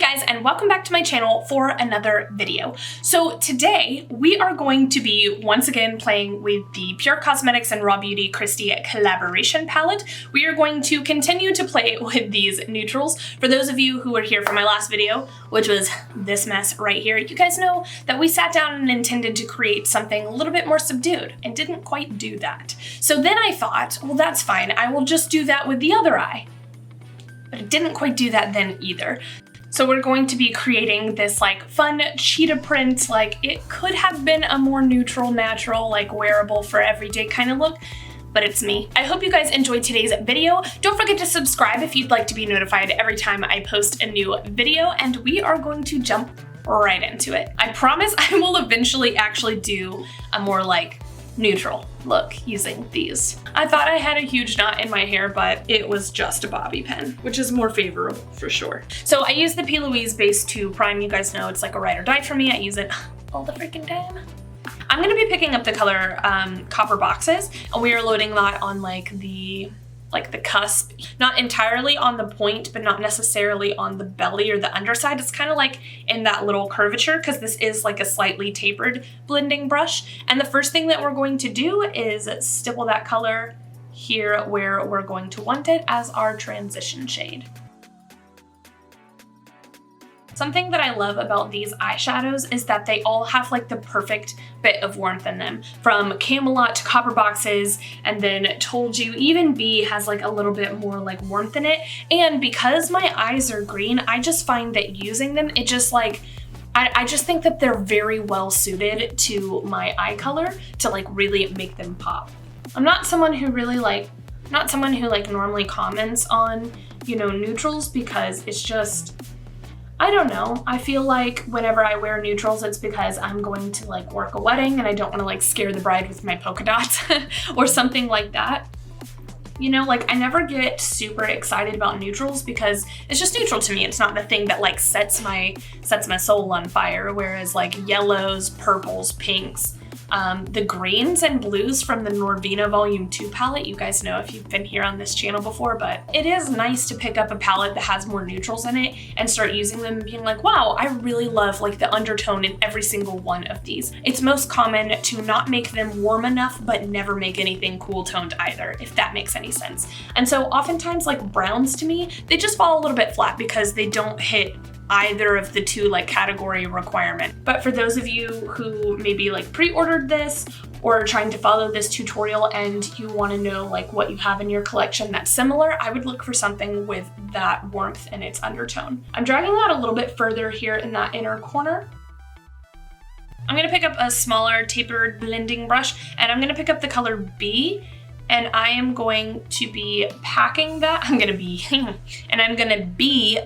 guys, and welcome back to my channel for another video. So today we are going to be once again playing with the PUR Cosmetics and RAWBEAUTYKRIST collaboration palette. We are going to continue to play with these neutrals. For those of you who were here for my last video, which was this mess right here, you guys know that we sat down and intended to create something a little bit more subdued and didn't quite do that. So then I thought, well, that's fine. I will just do that with the other eye. But it didn't quite do that then either. So we're going to be creating this like fun cheetah print, like it could have been a more neutral, natural, like wearable for everyday kind of look, but it's me. I hope you guys enjoyed today's video. Don't forget to subscribe if you'd like to be notified every time I post a new video, and we are going to jump right into it. I promise I will eventually actually do a more like neutral look using these. I thought I had a huge knot in my hair, but it was just a bobby pin, which is more favorable for sure. So I use the P. Louise base to prime. You guys know it's like a ride or die for me. I use it all the freaking time. I'm gonna be picking up the color Copper Boxes, and we are loading that on like the cusp, not entirely on the point, but not necessarily on the belly or the underside. It's kind of like in that little curvature, because this is like a slightly tapered blending brush. And the first thing that we're going to do is stipple that color here where we're going to want it as our transition shade. Something that I love about these eyeshadows is that they all have like the perfect bit of warmth in them. From Camelot to Copper Boxes, and then Told You, even B has like a little bit more like warmth in it. And because my eyes are green, I just find that using them, it just like, I just think that they're very well suited to my eye color to like really make them pop. I'm not someone who really like, normally comments on, you know, neutrals, because it's just, I don't know. I feel like whenever I wear neutrals, it's because I'm going to like work a wedding and I don't want to like scare the bride with my polka dots or something like that. You know, like I never get super excited about neutrals because it's just neutral to me. It's not the thing that like sets my soul on fire. Whereas like yellows, purples, pinks, the greens and blues from the Norvina Volume 2 palette, you guys know if you've been here on this channel before, but it is nice to pick up a palette that has more neutrals in it and start using them and being like, wow, I really love like the undertone in every single one of these. It's most common to not make them warm enough, but never make anything cool toned either, if that makes any sense. And so oftentimes like browns to me, they just fall a little bit flat because they don't hit either of the two like category requirement. But for those of you who maybe like pre-ordered this or are trying to follow this tutorial and you want to know like what you have in your collection that's similar, I would look for something with that warmth in its undertone. I'm dragging that a little bit further here in that inner corner. I'm gonna pick up a smaller tapered blending brush, and I'm gonna pick up the color B, and I am going to be packing that, I'm gonna be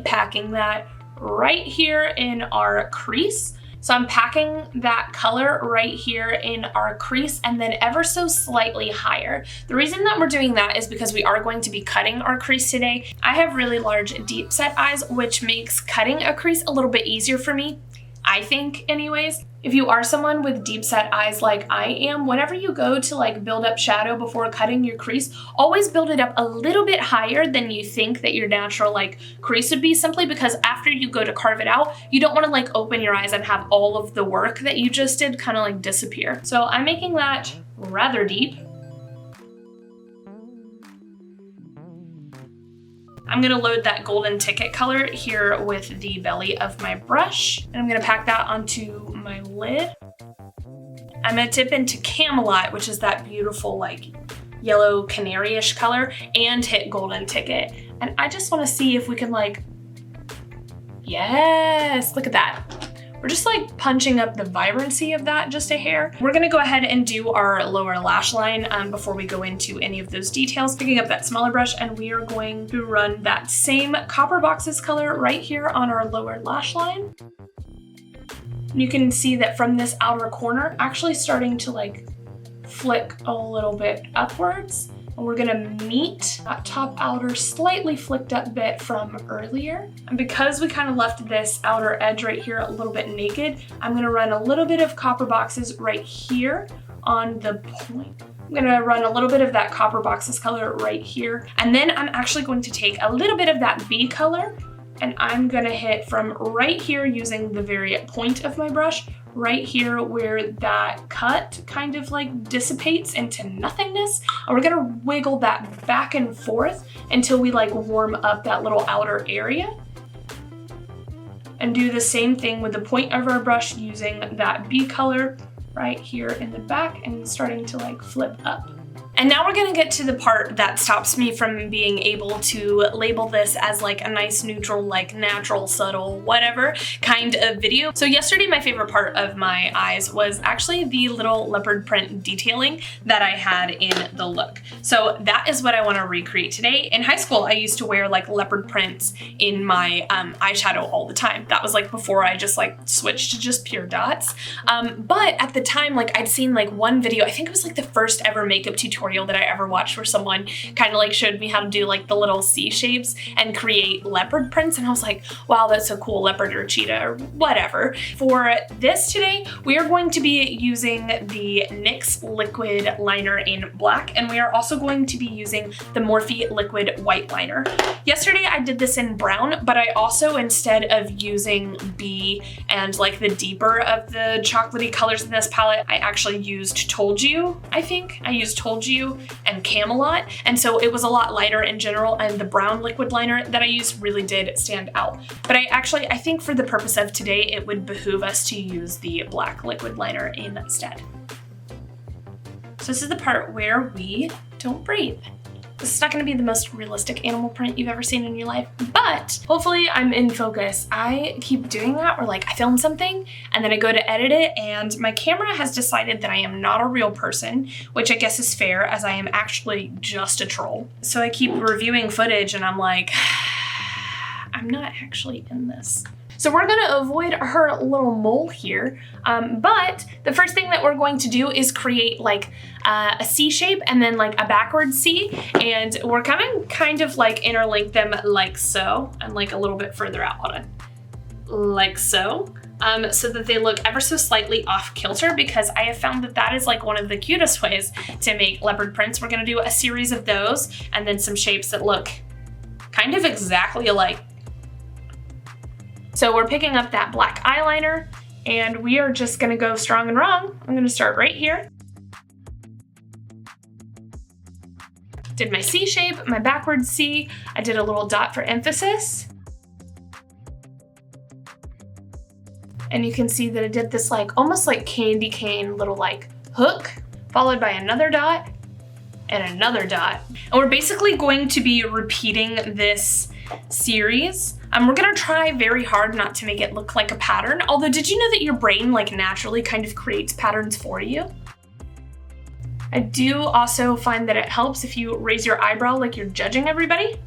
packing that right here in our crease. So I'm packing that color right here in our crease and then ever so slightly higher. The reason that we're doing that is because we are going to be cutting our crease today. I have really large deep set eyes, which makes cutting a crease a little bit easier for me, I think anyways. If you are someone with deep set eyes like I am, whenever you go to like build up shadow before cutting your crease, always build it up a little bit higher than you think that your natural like crease would be, simply because after you go to carve it out, you don't want to like open your eyes and have all of the work that you just did kind of like disappear. So I'm making that rather deep. I'm gonna load that golden ticket color here with the belly of my brush, and I'm gonna pack that onto my lid. I'm gonna tip into Camelot, which is that beautiful like yellow canary-ish color, and hit golden ticket. And I just wanna see if we can like, yes, look at that. We're just like punching up the vibrancy of that just a hair. We're gonna go ahead and do our lower lash line before we go into any of those details. Picking up that smaller brush, and we are going to run that same Copper Boxes color right here on our lower lash line. You can see that from this outer corner, actually starting to like flick a little bit upwards. And we're gonna meet that top outer slightly flicked up bit from earlier. And because we kind of left this outer edge right here a little bit naked, I'm gonna run a little bit of Copper Boxes right here on the point. I'm gonna run a little bit of that Copper Boxes color right here. And then I'm actually going to take a little bit of that B color and I'm gonna hit from right here using the very point of my brush, right here where that cut kind of like dissipates into nothingness. And we're gonna wiggle that back and forth until we like warm up that little outer area. And do the same thing with the point of our brush using that B color right here in the back and starting to like flip up. And now we're gonna get to the part that stops me from being able to label this as like a nice neutral, like natural, subtle, whatever kind of video. So yesterday, my favorite part of my eyes was actually the little leopard print detailing that I had in the look. So that is what I wanna recreate today. In high school, I used to wear like leopard prints in my eyeshadow all the time. That was like before I just like switched to just pure dots. But at the time, like I'd seen like one video, I think it was like the first ever makeup tutorial that I ever watched where someone kind of like showed me how to do like the little C shapes and create leopard prints, and I was like, wow, that's so cool, leopard or cheetah or whatever. For this today, we are going to be using the NYX liquid liner in black, and we are also going to be using the Morphe liquid white liner. Yesterday I did this in brown, but I also, instead of using B and like the deeper of the chocolatey colors in this palette, I actually used Told You, I think. I used Told You and Camelot, and so it was a lot lighter in general, and the brown liquid liner that I used really did stand out. But I think for the purpose of today, it would behoove us to use the black liquid liner instead. So this is the part where we don't breathe. This is not gonna be the most realistic animal print you've ever seen in your life, but hopefully I'm in focus. I keep doing that where like I film something and then I go to edit it and my camera has decided that I am not a real person, which I guess is fair as I am actually just a troll. So I keep reviewing footage and I'm like, I'm not actually in this. So we're gonna avoid her little mole here, but the first thing that we're going to do is create like a C shape and then like a backward C, and we're gonna kind of like interlink them like so, and like a little bit further out, hold on, like so. So that they look ever so slightly off kilter, because I have found that that is like one of the cutest ways to make leopard prints. We're gonna do a series of those and then some shapes that look kind of exactly alike. So we're picking up that black eyeliner and we are just gonna go strong and wrong. I'm gonna start right here. Did my C shape, my backward C. I did a little dot for emphasis. And you can see that I did this like almost like candy cane little like hook, followed by another dot and another dot. And we're basically going to be repeating this series. We're gonna try very hard not to make it look like a pattern. Although, did you know that your brain like naturally kind of creates patterns for you? I do also find that it helps if you raise your eyebrow like you're judging everybody.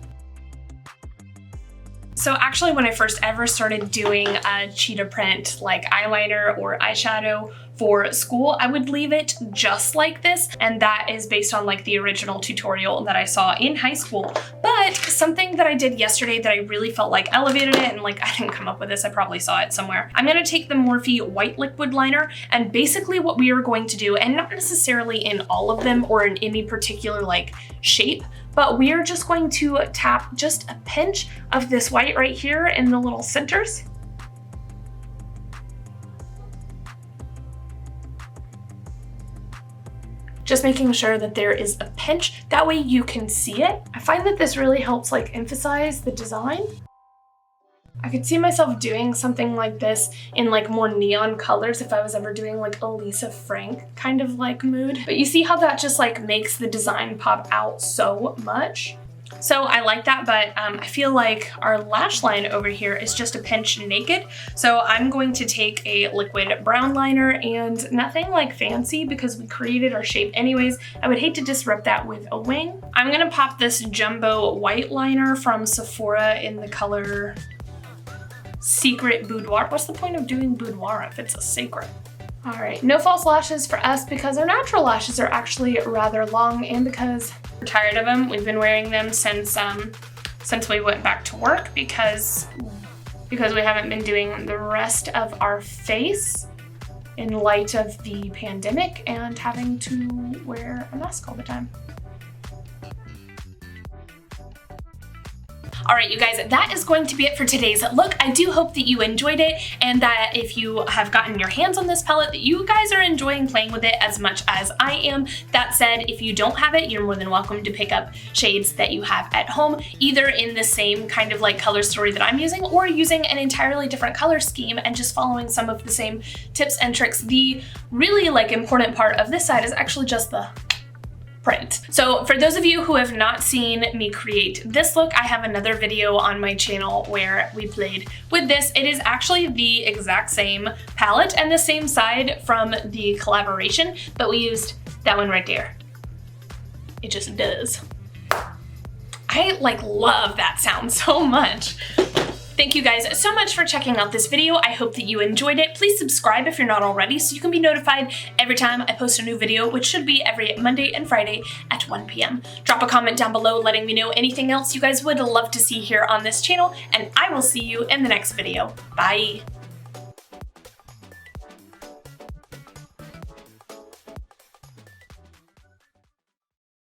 So actually, when I first ever started doing a cheetah print like eyeliner or eyeshadow for school, I would leave it just like this, and that is based on like the original tutorial that I saw in high school. But something that I did yesterday that I really felt like elevated it, and like I didn't come up with this, I probably saw it somewhere. I'm gonna take the Morphe white liquid liner, and basically what we are going to do, and not necessarily in all of them or in any particular like shape, but we are just going to tap just a pinch of this white right here in the little centers. Just making sure that there is a pinch, that way you can see it. I find that this really helps like emphasize the design. I could see myself doing something like this in like more neon colors if I was ever doing like a Lisa Frank kind of like mood. But you see how that just like makes the design pop out so much. So I like that, but I feel like our lash line over here is just a pinch naked. So I'm going to take a liquid brown liner, and nothing like fancy because we created our shape anyways. I would hate to disrupt that with a wing. I'm gonna pop this jumbo white liner from Sephora in the color Secret Boudoir. What's the point of doing boudoir if it's a secret? All right, no false lashes for us because our natural lashes are actually rather long, and because we're tired of them. We've been wearing them since we went back to work because we haven't been doing the rest of our face in light of the pandemic and having to wear a mask all the time. All right, you guys, that is going to be it for today's look. I do hope that you enjoyed it and that if you have gotten your hands on this palette, that you guys are enjoying playing with it as much as I am. That said, if you don't have it, you're more than welcome to pick up shades that you have at home, either in the same kind of like color story that I'm using or using an entirely different color scheme and just following some of the same tips and tricks. The really like important part of this side is actually just the print. So for those of you who have not seen me create this look, I have another video on my channel where we played with this. It is actually the exact same palette and the same side from the collaboration, but we used that one right there. It just does. I like love that sound so much. Thank you guys so much for checking out this video. I hope that you enjoyed it. Please subscribe if you're not already so you can be notified every time I post a new video, which should be every Monday and Friday at 1 p.m. Drop a comment down below letting me know anything else you guys would love to see here on this channel, and I will see you in the next video. Bye.